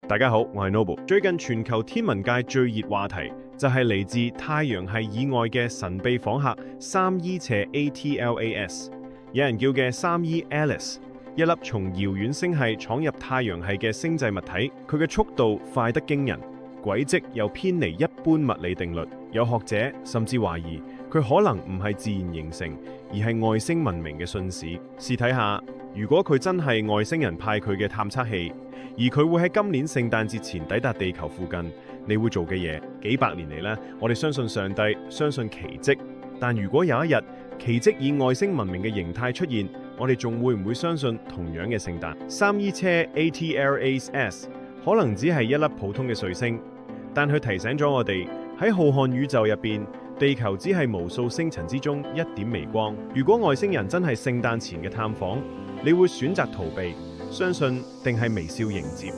大家好，我係 Noble。最近全球天文界最熱話題就係嚟自太陽系以外嘅神秘訪客3E 斜 ATLAS， 有人叫嘅3E Alice， 一粒從遙遠星系闖入太陽系嘅星際物體。佢嘅速度快得驚人，軌跡又偏離一般物理定律。有學者甚至懷疑佢可能唔係自然形成，而係外星文明嘅信使。試睇下，如果佢真係外星人派佢嘅探測器，而佢會喺今年聖誕節前抵達地球附近，你會做嘅嘢？幾百年嚟呢，我哋相信上帝，相信奇蹟。但如果有一日奇蹟以外星文明嘅形態出現，我哋仲會唔會相信同樣嘅聖誕？3E 斜 ATLAS 可能只係一粒普通嘅彗星，但佢提醒咗我哋喺浩瀚宇宙入邊，地球只係無數星塵之中一點微光。如果外星人真係聖誕前嘅探訪，你會選擇逃避、相信定係微笑迎接？